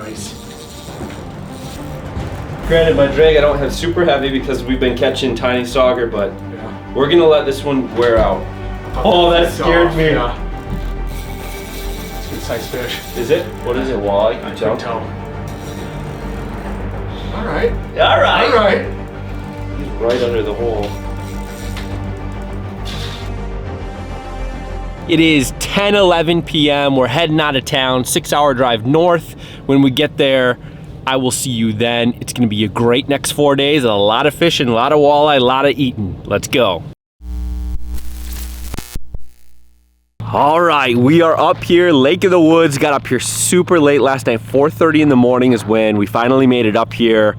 Nice. Granted, my drag I don't have super heavy because we've been catching tiny sauger, but Yeah. we're gonna let this one wear out. Oh, that scared me. Yeah. It's a good sized fish. Is it? What is it, walleye? I can tell. All right. All right. All right. He's right under the hole. It is 10:11 p.m. We're heading out of town, 6-hour drive north. When we get there, I will see you then. It's gonna be a great next 4 days, a lot of fishing, a lot of walleye, a lot of eating. Let's go. All right, we are up here, Lake of the Woods. Got up here super late last night. 4:30 in the morning is when we finally made it up here.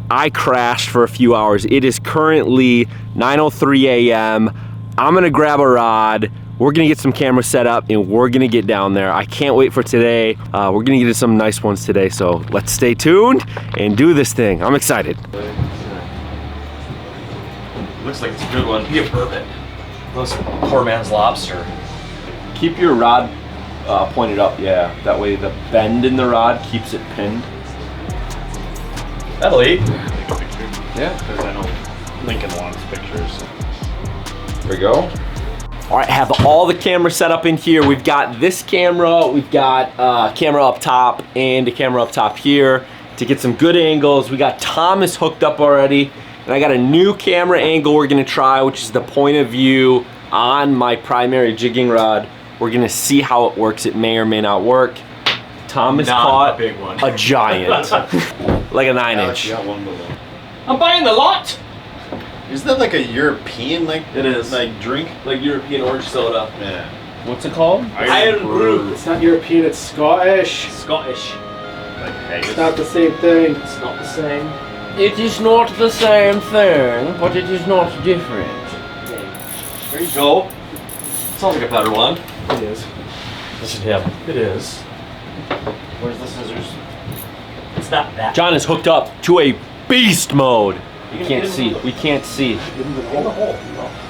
I crashed for a few hours. It is currently 9:03 a.m. I'm gonna grab a rod. We're gonna get some cameras set up and we're gonna get down there. I can't wait for today. We're gonna get some nice ones today, so let's stay tuned and do this thing. I'm excited. Looks like it's a good one. Be a bourbon. Those poor man's lobster. Keep your rod pointed up, yeah. That way the bend in the rod keeps it pinned. That'll eat. Yeah. Because I know Lincoln wants pictures. There we go. All right, have all the cameras set up in here. We've got this camera, we've got a camera up top and a camera up top here to get some good angles. We got Thomas hooked up already, and I got a new camera angle we're gonna try, which is the point of view on my primary jigging rod. We're gonna see how it works. It may or may not work. Thomas caught a big one. a giant, like a 9-inch. Got one below. I'm buying the lot. Isn't that like a European It is. like drink? Like European orange soda. Yeah. What's it called? Iron brew. It's not European, it's Scottish. Scottish. Like It's haggis. not the same thing. It's not the same. It is not the same thing, but it is not different. There you go. Sounds like a better one. It is. Listen to him. It is. Where's the scissors? It's not that. John is hooked up to a beast mode. We can't see. We can't see.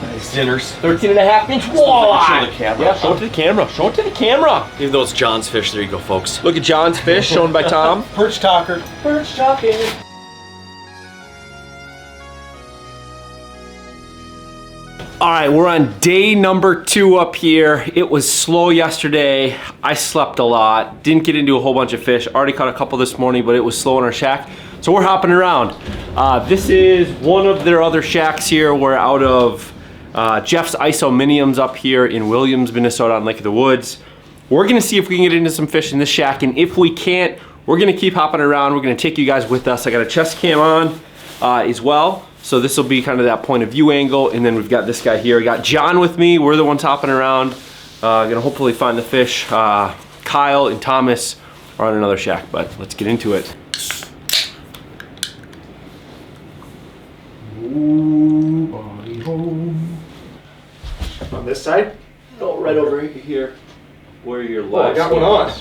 Nice dinners. 13.5-inch Show walleye. the camera. Yeah, show it to the camera. Show it to the camera. Leave those John's fish. There you go, folks. Look at John's fish shown by Tom. Perch talker. Perch talking. All right, we're on day number 2 up here. It was slow yesterday. I slept a lot. Didn't get into a whole bunch of fish. Already caught a couple this morning, but it was slow in our shack. So we're hopping around. This is one of their other shacks here. We're out of Jeff's Isominiums up here in Williams, Minnesota on Lake of the Woods. We're gonna see if we can get into some fish in this shack, and if we can't, we're gonna keep hopping around. We're gonna take you guys with us. I got a chest cam on as well. So this will be kind of that point of view angle, and then we've got this guy here. We got John with me. We're the ones hopping around. Gonna hopefully find the fish. Kyle and Thomas are on another shack, but let's get into it. Body home. On this side? No, right over here, where your Oh, I got one on.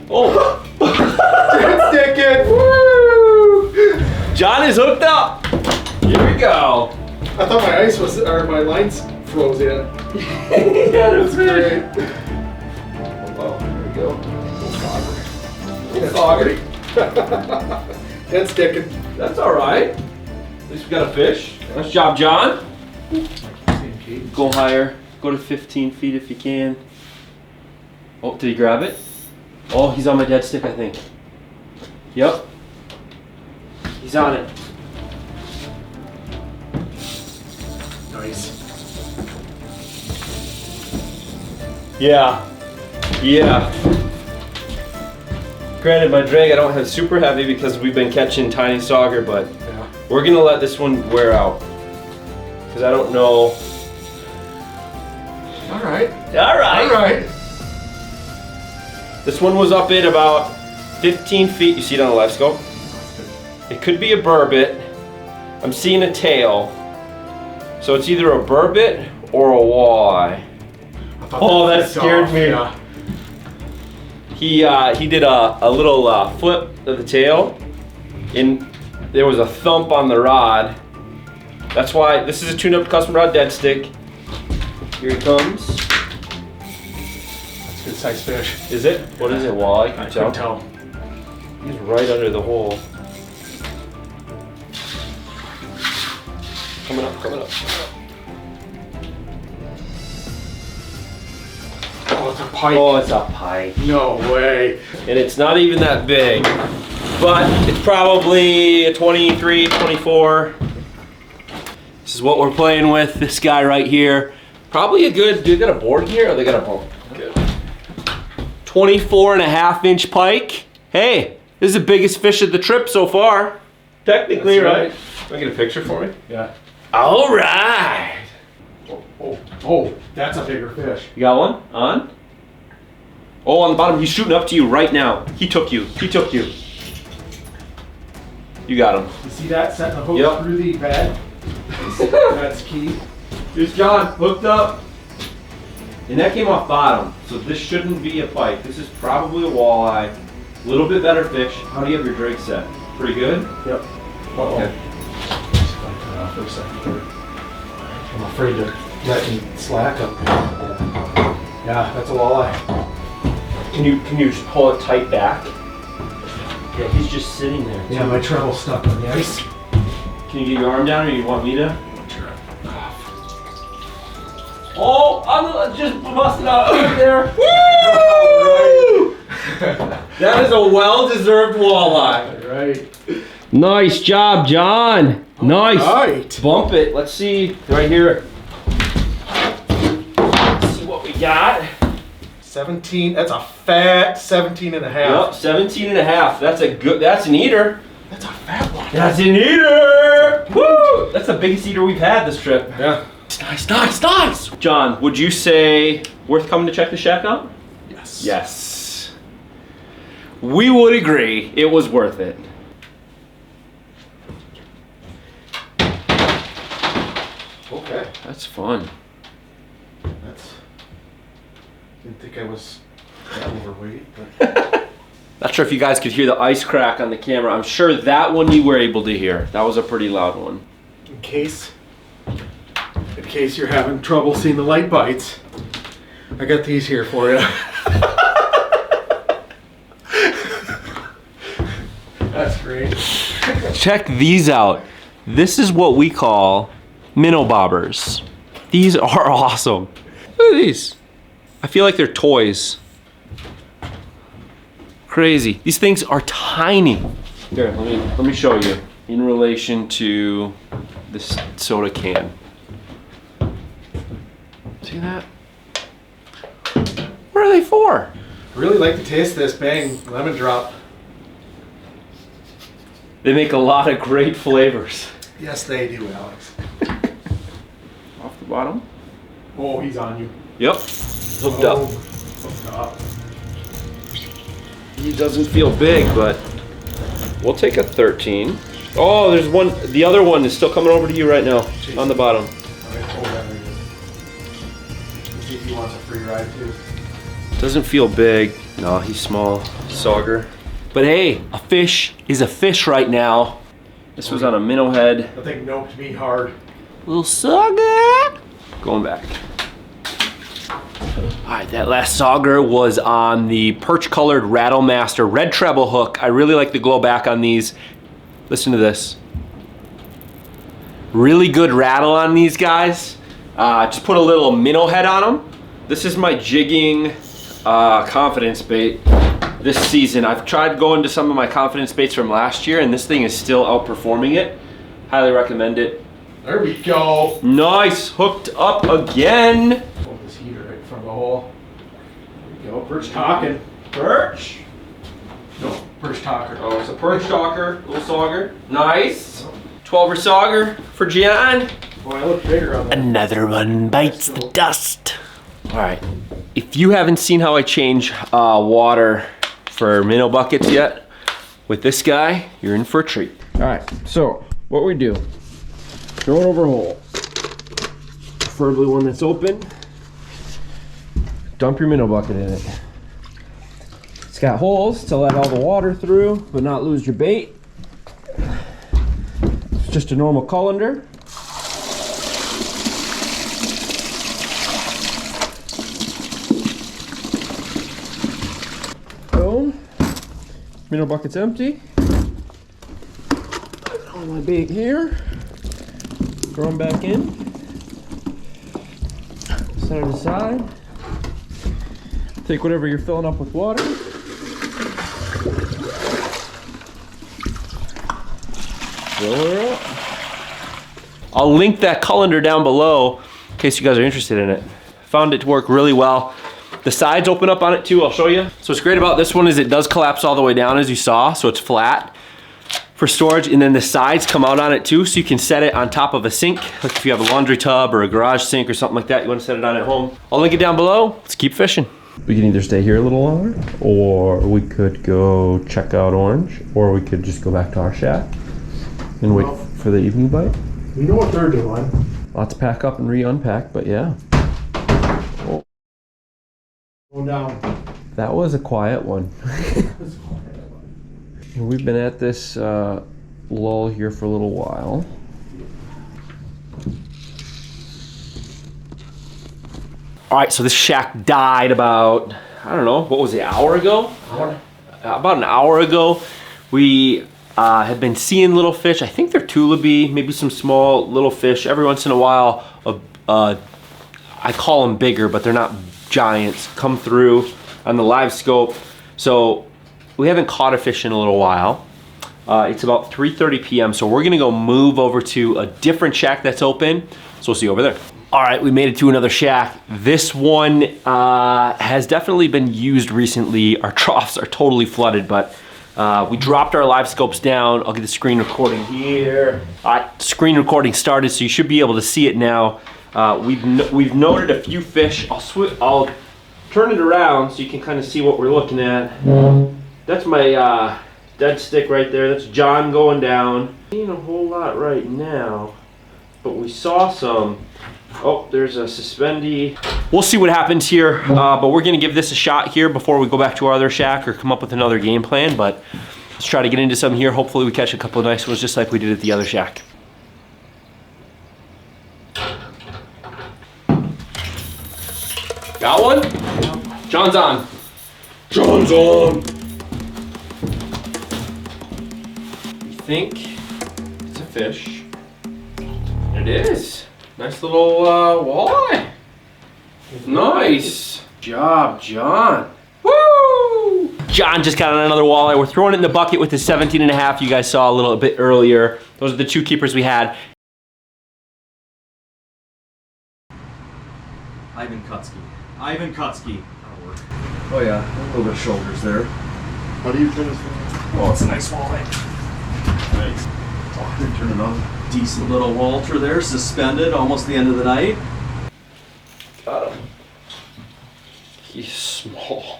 Oh, It's sticking. Woo! John is hooked up. Here we go. I thought my ice was, or my lines froze in. Yeah, That's great. Oh, there we go. That's Fogger. It's sticking. That's all right. At least we got a fish. Nice job, John. Go higher. Go to 15 feet if you can. Oh, did he grab it? Oh, he's on my dead stick, I think. Yep. He's on it. Nice. Yeah. Yeah. Granted, my drag I don't have super heavy because we've been catching tiny sauger, but Yeah. we're gonna let this one wear out. Because I don't know. All right. All right. All right. This one was up at about 15 feet. You see it on the livescope? It could be a burbot. I'm seeing a tail. So it's either a burbot or a walleye. Oh, that scared me. Yeah. He did a little flip of the tail, and there was a thump on the rod. That's why this is a tuned up custom rod dead stick. Here he comes. That's a good sized fish. Is it? What is it, walleye? I Can you can tell. He's right under the hole. Coming up, coming up, coming up. Oh, it's a pike. Oh, it's a pike. No way. And it's not even that big, but it's probably a 23, 24. This is what we're playing with, this guy right here. Probably a good, do they got a board here or they got a board? Good. 24.5-inch pike. Hey, this is the biggest fish of the trip so far. Technically, That's right? right. Can I get a picture for me? Yeah. All right. Oh, that's a bigger fish. You got one? On? Oh, on the bottom. He's shooting up to you right now. He took you. He took you. You got him. You see that? Setting the hook Yep. through the bed. That's key. Here's John, hooked up. And that came off bottom, so this shouldn't be a pike. This is probably a walleye. A little bit better fish. How do you have your drag set? Pretty good? Yep. Okay. For a second. I'm afraid to let him slack up. Yeah, that's a walleye. Can you just pull it tight back? Yeah, he's just sitting there. Yeah, my treble's stuck on the ice. Can you get your arm down or you want me to? Oh, I'm just busted out right there. Woo! That is a well-deserved walleye. Right. Nice job, John. Nice. Right. Bump it. Let's see right here. Let's see what we got. 17, that's a fat 17 and a half. Yep, 17 and a half. That's a good, that's an eater. That's a fat one. That's an eater. Woo! That's the biggest eater we've had this trip. Yeah. Nice, nice, nice. John, would you say worth coming to check the shack out? Yes. Yes. We would agree. It was worth it. Okay. That's fun. That's. Didn't think I was that overweight, but. Not sure if you guys could hear the ice crack on the camera. I'm sure that one you were able to hear. That was a pretty loud one. In case you're having trouble seeing the light bites, I got these here for you. That's great. Check these out. This is what we call minnow bobbers. These are awesome. Look at these. I feel like they're toys. Crazy. These things are tiny. Here, let me show you in relation to this soda can. See that? What are they for? Really like to taste this Bang lemon drop. They make a lot of great flavors. Yes, they do, Alex. Off the bottom. Oh, he's on you. Yep. Hooked up. Hooked up. He doesn't feel big, but we'll take a 13. Oh, there's one. The other one is still coming over to you right now on the bottom. All right, hold that right there. Let's see if he wants a free ride too. Doesn't feel big. No, he's small. Sauger. But hey, a fish is a fish right now. This was on a minnow head. I think noped me hard. Little sauger. Going back. Alright, that last sauger was on the perch colored Rattle Master red treble hook. I really like the glow back on these. Listen to this. Really good rattle on these guys. Just put a little minnow head on them. This is my jigging confidence bait this season. I've tried going to some of my confidence baits from last year and this thing is still outperforming it. Highly recommend it. There we go. Nice, hooked up again. Pull this heater right from the hole. There we go. Perch talking. Perch. No, perch talker. Oh, it's a perch talker, little sauger. Nice. 12er sauger for John. Boy, I look bigger on that. Another one bites the dust. All right, if you haven't seen how I change water for minnow buckets yet, with this guy, you're in for a treat. All right, so what we do, throw it over a hole, preferably one that's open. Dump your minnow bucket in it. It's got holes to let all the water through, but not lose your bait. It's just a normal colander. Minnow bucket's empty. All my bait here. Throw them back in. Set it aside. Take whatever you're filling up with water. Fill her up. I'll link that colander down below in case you guys are interested in it. Found it to work really well. The sides open up on it too, I'll show you. So what's great about this one is it does collapse all the way down as you saw, so it's flat for storage, and then the sides come out on it too, so you can set it on top of a sink. Like if you have a laundry tub or a garage sink or something like that, you want to set it on at home. I'll link it down below. Let's keep fishing. We can either stay here a little longer, or we could go check out Orange, or we could just go back to our shack and wait for the evening bite. You know what they're doing. Lots to pack up and re-unpack, but yeah. Oh, Going down. that was a quiet one. We've been at this lull here for a little while. All right, so this shack died about, I don't know, what was it, an hour ago? About an hour ago. We had been seeing little fish. I think they're tulipy, maybe some small little fish. Every once in a while, I call them bigger, but they're not giants, come through on the live scope. So we haven't caught a fish in a little while. It's about 3:30 p.m. So we're gonna go move over to a different shack that's open. So we'll see you over there. All right, we made it to another shack. This one has definitely been used recently. Our troughs are totally flooded, but we dropped our live scopes down. I'll get the screen recording here. Screen recording started, so you should be able to see it now. We've noted a few fish. I'll turn it around so you can kind of see what we're looking at. That's my dead stick right there. That's John going down. Seeing a whole lot right now, but we saw some. Oh, there's a suspendy. We'll see what happens here, but we're gonna give this a shot here before we go back to our other shack or come up with another game plan, but let's try to get into some here. Hopefully we catch a couple of nice ones just like we did at the other shack. Got one? John's on. John's on. We think it's a fish. It is. Nice little walleye. Nice job, John. Woo! John just got on another walleye. We're throwing it in the bucket with the 17.5 you guys saw a little bit earlier. Those are the two keepers we had. Ivan Kutsky. Oh yeah, a little bit of shoulders there. How do you turn this thing? Oh, it's a nice walleye. Nice. Oh, turn it on. Decent little Walter there, suspended, almost the end of the night. Got him. He's small.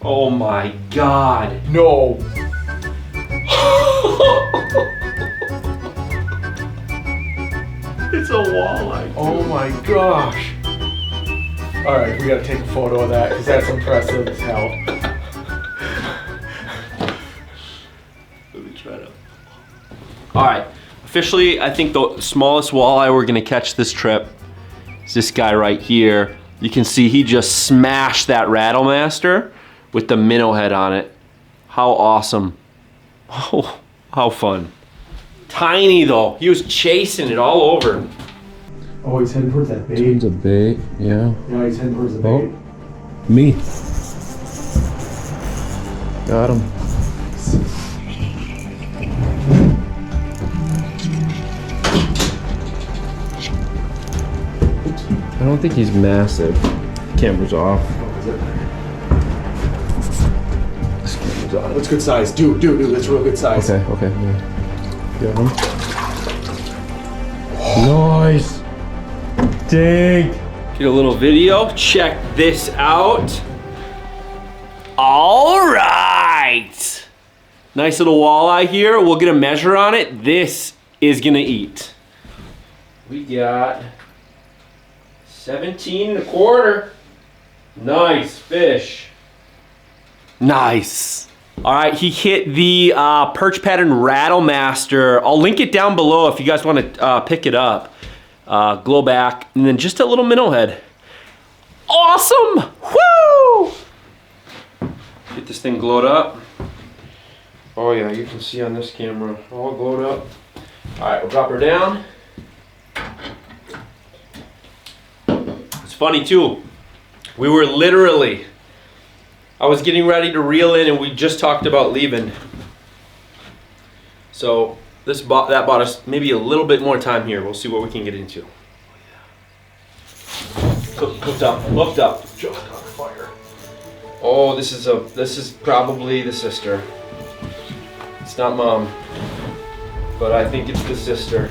Oh my God. No. It's a walleye. Oh my gosh. All right, we gotta take a photo of that because that's impressive as hell. Let me try to. All right, officially, I think the smallest walleye we're gonna catch this trip is this guy right here. You can see he just smashed that Rattlemaster with the minnow head on it. How awesome. Oh, how fun. Tiny though, he was chasing it all over. Oh, he's heading towards that bait. a bait, yeah. Yeah, he's heading towards the Oh. bait. Me. Got him. I don't think he's massive. Camera's off. This camera's on. That's good size. Dude, that's real good size. Okay, yeah. Got him. Nice. Dig. Get a little video. Check this out. All right. Nice little walleye here. We'll get a measure on it. This is gonna eat. We got 17.25. Nice fish. Nice. All right, he hit the perch pattern Rattlemaster. I'll link it down below if you guys want to pick it up. Glow back, and then just a little minnow head. awesome. Woo! Get this thing glowed up. Oh yeah, you can see on this camera, all glowed up. All right, we'll drop her down. It's funny too. We were literally, I was getting ready to reel in and we just talked about leaving. So that bought us maybe a little bit more time here. We'll see what we can get into. Cooked up, hooked up. Just on fire. Oh, this is probably the sister. It's not mom, but I think it's the sister.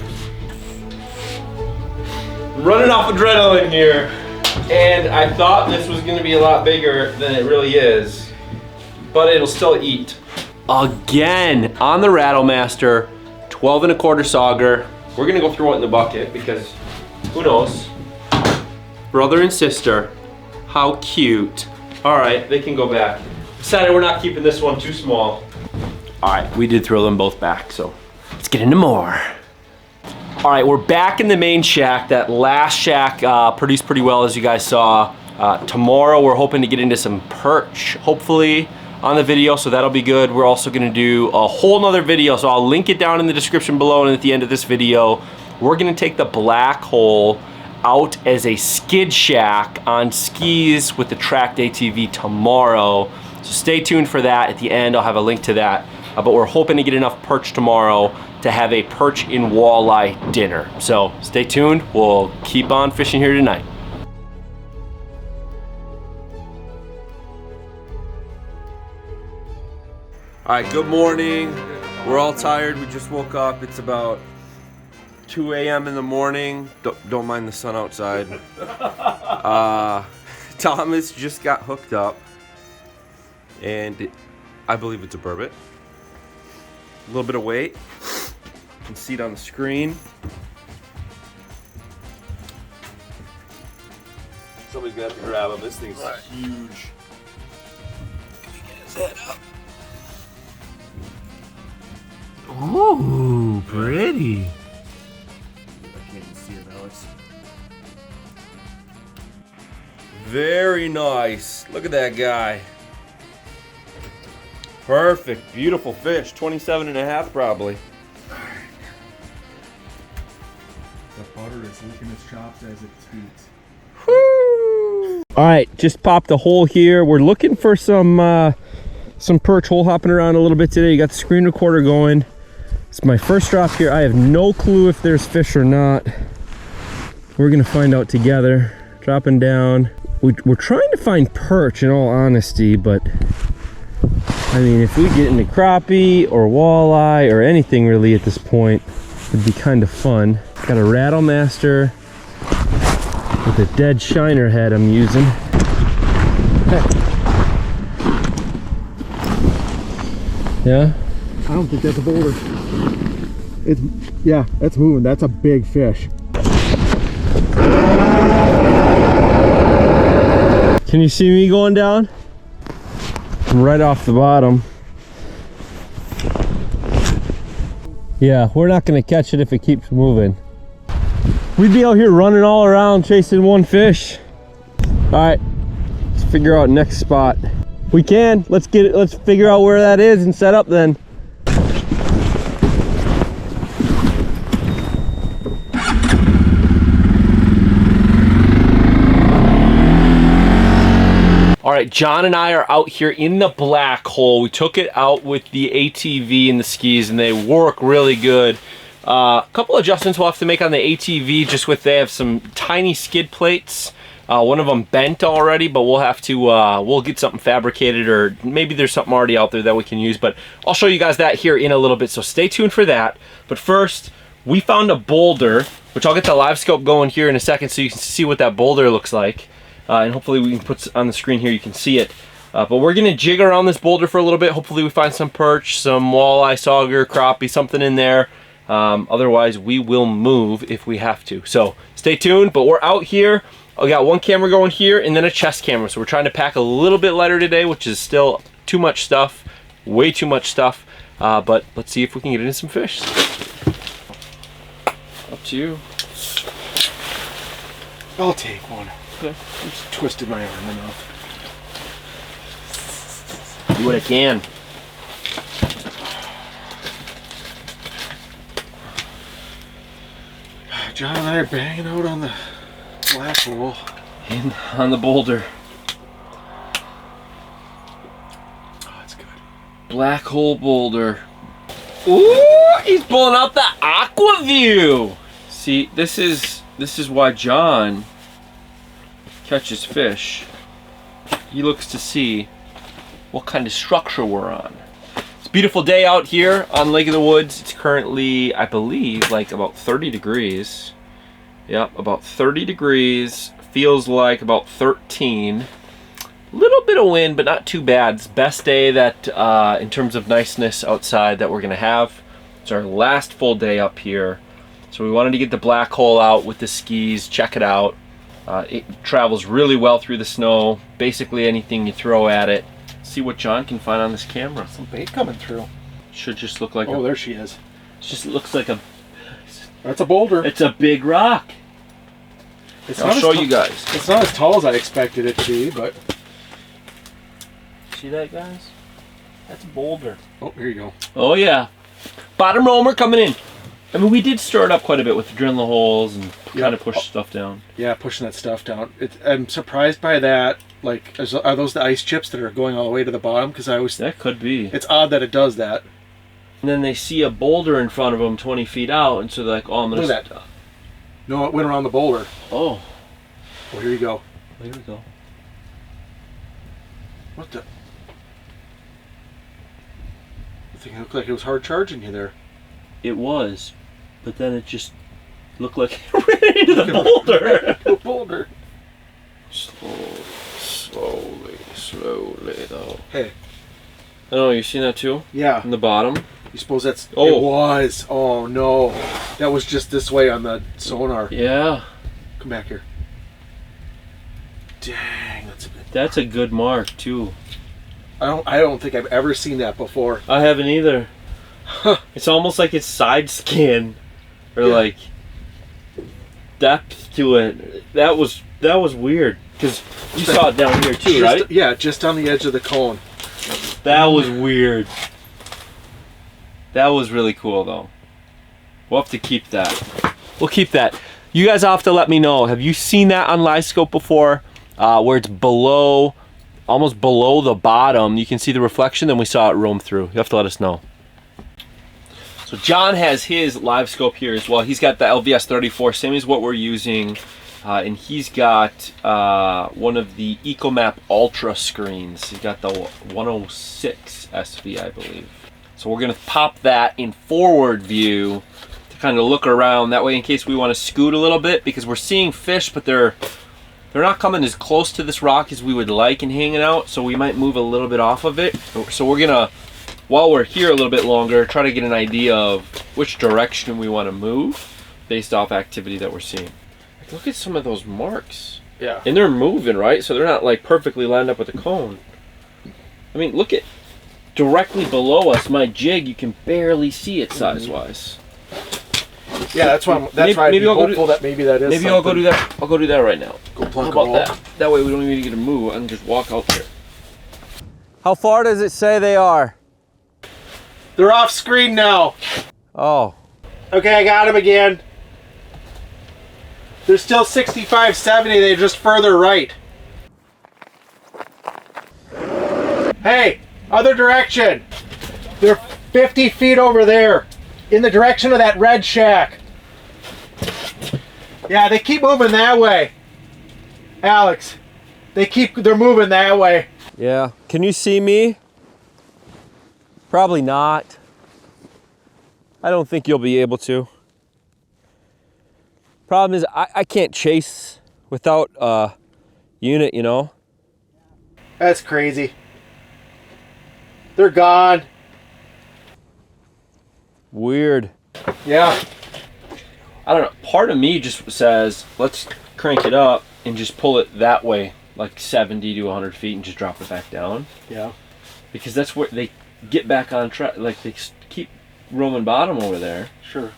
I'm running off adrenaline here, and I thought this was gonna be a lot bigger than it really is, but it'll still eat. Again, on the Rattlemaster, 12 1/4 sauger. We're gonna go throw it in the bucket because who knows? Brother and sister, how cute. All right, they can go back. Decided we're not keeping this one too small. All right, we did throw them both back, so let's get into more. All right, we're back in the main shack. That last shack produced pretty well, as you guys saw. Tomorrow, we're hoping to get into some perch, hopefully, on the video, so that'll be good. We're also gonna do a whole nother video, so I'll link it down in the description below and at the end of this video. We're gonna take the black hole out as a skid shack on skis with the tracked ATV tomorrow. So stay tuned for that. At the end, I'll have a link to that. But we're hoping to get enough perch tomorrow to have a perch in walleye dinner. So stay tuned. We'll keep on fishing here tonight. All right, good morning. We're all tired. We just woke up. It's about 2 a.m. in the morning. Don't mind the sun outside. Thomas just got hooked up, and I believe it's a burbot. A little bit of weight. You can see it on the screen. Somebody's gonna have to grab him. This thing's huge. Can we get his head up? Ooh, pretty. I can't even see it, Alex. Very nice. Look at that guy. Perfect, beautiful fish. 27.5 probably. The butter is licking its chops as it eats. Woo! All right, just popped a hole here. We're looking for some perch, hole hopping around a little bit today. You got the screen recorder going. It's my first drop here. I have no clue if there's fish or not. We're gonna find out together. Dropping down. We're trying to find perch in all honesty, but I mean, if we get into crappie or walleye or anything really at this point, it'd be kind of fun. Got a Rattlemaster with a dead shiner head I'm using. Yeah? I don't think that's a boulder. Yeah, that's moving. That's a big fish. Can you see me going down? I'm right off the bottom. Yeah, we're not gonna catch it if it keeps moving. We'd be out here running all around chasing one fish. All right, let's figure out next spot. We can. Let's get it. Let's figure out where that is and set up then. All right, John and I are out here in the black hole. We took it out with the ATV and the skis, and they work really good. A couple adjustments we'll have to make on the ATV, just with they have some tiny skid plates. One of them bent already, but we'll have to we'll get something fabricated, or maybe there's something already out there that we can use. But I'll show you guys that here in a little bit, so stay tuned for that. But first, we found a boulder, which I'll get the livescope going here in a second, so you can see what that boulder looks like. And hopefully we can put on the screen here, you can see it. But we're gonna jig around this boulder for a little bit. Hopefully we find some perch, some walleye, sauger, crappie, something in there. Otherwise we will move if we have to. So stay tuned, but we're out here. I got one camera going here and then a chest camera. So we're trying to pack a little bit lighter today, which is still too much stuff, way too much stuff. But let's see if we can get into some fish. Up to you. I'll take one. Okay. Just twisted my arm enough. Do what I can. John and I are banging out on the black hole. In on the boulder. Oh, it's good. Black hole boulder. Ooh, he's pulling out the aqua view. See, this is why John catches fish. He looks to see what kind of structure we're on. It's a beautiful day out here on Lake of the Woods. It's currently, I believe, like about 30 degrees. Yep, about 30 degrees. Feels like about 13. Little bit of wind, but not too bad. It's the best day that, in terms of niceness outside, that we're gonna have. It's our last full day up here. So we wanted to get the black hole out with the skis, check it out. It travels really well through the snow. Basically anything you throw at it. See what John can find on this camera. Some bait coming through. Should just look like Oh, there she is. it just looks like a, That's a boulder. it's a big rock. It's I'll not as show ta- you guys. It's not as tall as I expected it to be, but... See that, guys? That's a boulder. Oh, here you go. Oh yeah. Bottom roamer coming in. I mean, we did stir it up quite a bit with drilling the holes and kind of push stuff down. Yeah, pushing that stuff down. I'm surprised by that. Like, are those the ice chips that are going all the way to the bottom? Because I always... That could be. It's odd that it does that. And then they see a boulder in front of them 20 feet out, and so they're like, oh, I'm going Look to... at that. No, it went around the boulder. Oh. Oh, here you go. There we go. What the... I think it looked like it was hard charging you there. It was, but then it just looked like it ran into the boulder. The boulder. Slowly though. Hey. Oh, you seen that too? Yeah. In the bottom? You suppose that's... Oh. It was. Oh, no. That was just this way on the sonar. Yeah. Come back here. Dang, that's a good... That's a good mark too. I don't think I've ever seen that before. I haven't either. It's almost like it's side skin, or like depth to it. That was weird because you saw it down here too, right? Yeah, just on the edge of the cone. That was weird. That was really cool though. We'll have to keep that. We'll keep that. You guys have to let me know. Have you seen that on livescope before, where it's below? Almost below the bottom, you can see the reflection, then we saw it roam through. You have to let us know. So John has his live scope here as well. He's got the LVS 34, same as what we're using. And he's got one of the EcoMap Ultra screens. He's got the 106 SV, I believe. So we're gonna pop that in forward view to kind of look around. That way in case we wanna scoot a little bit, because we're seeing fish, but they're not coming as close to this rock as we would like and hanging out, so we might move a little bit off of it. So we're gonna, while we're here a little bit longer, try to get an idea of which direction we want to move based off activity that we're seeing. Like, look at some of those marks. Yeah. And they're moving, right? So they're not like perfectly lined up with the cone. I mean, look at directly below us, my jig, you can barely see it size-wise. Yeah, that's why I'd be hopeful that maybe that is Maybe I'll go do that. I'll go do that right now. Go plunk How a about hole. that? That way we don't even get to move. I can just walk out there. How far does it say they are? They're off screen now. Oh. Okay, I got them again. They're still 65, 70. They're just further right. Hey, other direction. They're 50 feet over there. In the direction of that red shack. Yeah, they keep moving that way. Alex, they're moving that way. Yeah. Can you see me? Probably not. I don't think you'll be able to. Problem is, I can't chase without a unit, you know? That's crazy. They're gone. Weird. Yeah. I don't know. Part of me just says, let's crank it up and just pull it that way, like 70 to 100 feet, and just drop it back down. Yeah. Because that's where they get back on track. Like, they keep roaming bottom over there. Sure.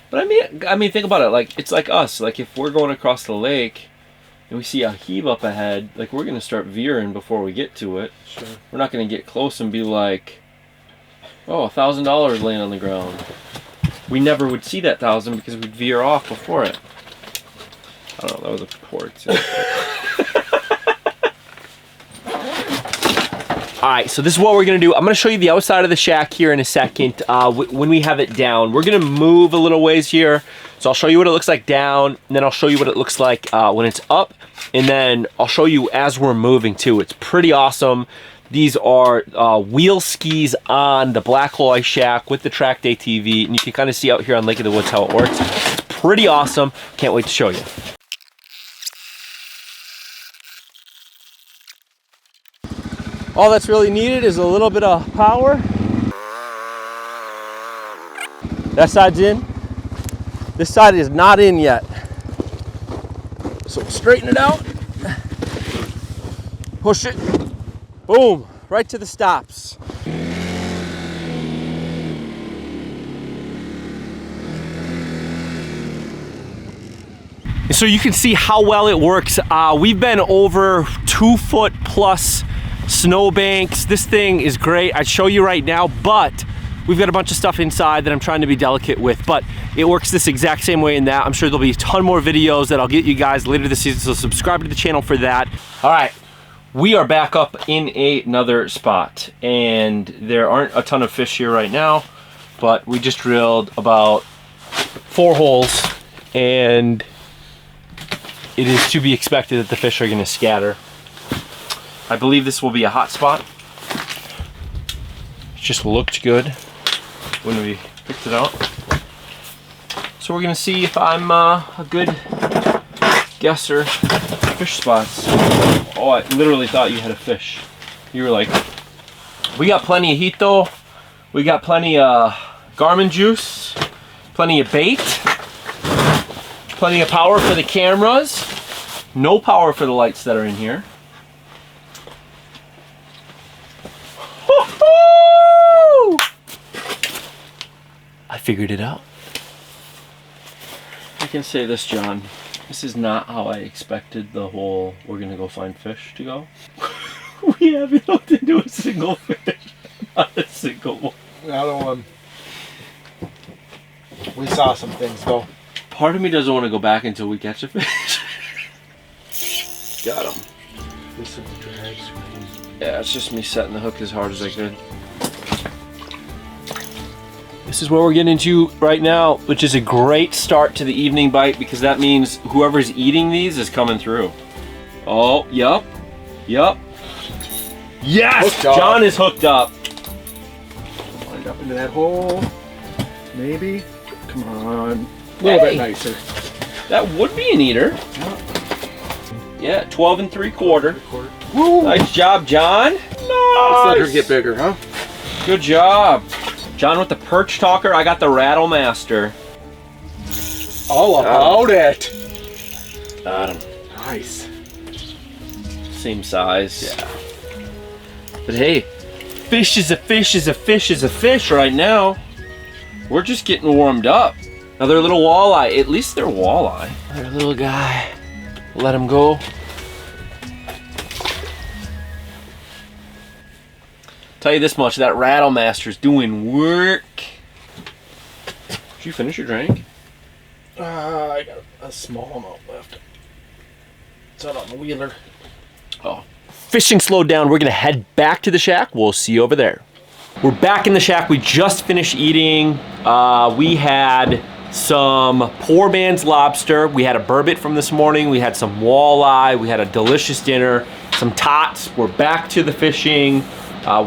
But I mean, think about it. Like, it's like us. Like, if we're going across the lake, and we see a heave up ahead, like we're gonna start veering before we get to it. Sure. We're not gonna get close and be like, oh, $1,000 laying on the ground. We never would see that 1,000 because we'd veer off before it. I don't know, that was a poor example. Alright, so this is what we're going to do. I'm going to show you the outside of the shack here in a second when we have it down. We're going to move a little ways here. So I'll show you what it looks like down, and then I'll show you what it looks like when it's up, and then I'll show you as we're moving too. It's pretty awesome. These are wheel skis on the Black Walleye shack with the tracked ATV, and you can kind of see out here on Lake of the Woods how it works. It's pretty awesome. Can't wait to show you. All that's really needed is a little bit of power. That side's in. This side is not in yet. So straighten it out. Push it. Boom, right to the stops. So you can see how well it works. We've been over 2 foot plus snow banks. This thing is great. I'd show you right now, but we've got a bunch of stuff inside that I'm trying to be delicate with, but it works this exact same way in that. I'm sure there'll be a ton more videos that I'll get you guys later this season, so subscribe to the channel for that. All right, we are back up in another spot, and there aren't a ton of fish here right now, but we just drilled about 4 holes, and it is to be expected that the fish are gonna scatter. I believe this will be a hot spot. It just looked good when we picked it out. So we're gonna see if I'm a good guesser for fish spots. Oh, I literally thought you had a fish. You were like, we got plenty of heat though. We got plenty of Garmin juice, plenty of bait, plenty of power for the cameras, no power for the lights that are in here. I figured it out. I can say this, John. This is not how I expected the whole we're gonna go find fish to go. We haven't hooked into a single fish. Not a single one. Not a one. We saw some things though. Part of me doesn't want to go back until we catch a fish. Got him. This is the drag screen. Yeah, it's just me setting the hook as hard as I could. This is what we're getting into right now, which is a great start to the evening bite because that means whoever's eating these is coming through. Oh, yup. Yup. Yes! John is hooked up. Wind up into that hole. Maybe. Come on. A little bit nicer. That would be an eater. Yeah, 12 3/4. Woo! Nice job, John. Let's let her get bigger, huh? Good job. John with the perch talker, I got the rattle master. All about it. Got him. Nice. Same size. Yeah. But hey, fish is a fish is a fish is a fish right now. We're just getting warmed up. Another little walleye. At least they're walleye. Another little guy. Let him go. Tell you this much, that rattle master's doing work. Did you finish your drink? I got a small amount left. It's out on the wheeler. Oh. Fishing slowed down. We're gonna head back to the shack. We'll see you over there. We're back in the shack. We just finished eating. We had some poor man's lobster. We had a burbot from this morning. We had some walleye. We had a delicious dinner. Some tots. We're back to the fishing.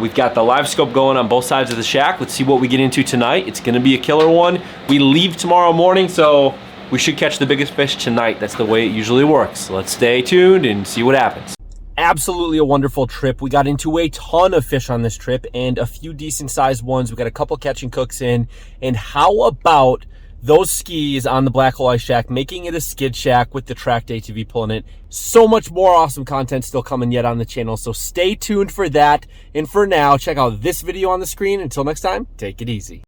We've got the live scope going on both sides of the shack. Let's see what we get into tonight. It's gonna be a killer one. We leave tomorrow morning, so we should catch the biggest fish tonight. That's the way it usually works. Let's stay tuned and see what happens. Absolutely a wonderful trip. We got into a ton of fish on this trip and a few decent sized ones. We got a couple catch and cooks in. And how about those skis on the Black Walleye shack, making it a skid shack with the tracked ATV pulling it. So much more awesome content still coming yet on the channel, so stay tuned for that. And for now, check out this video on the screen. Until next time, take it easy.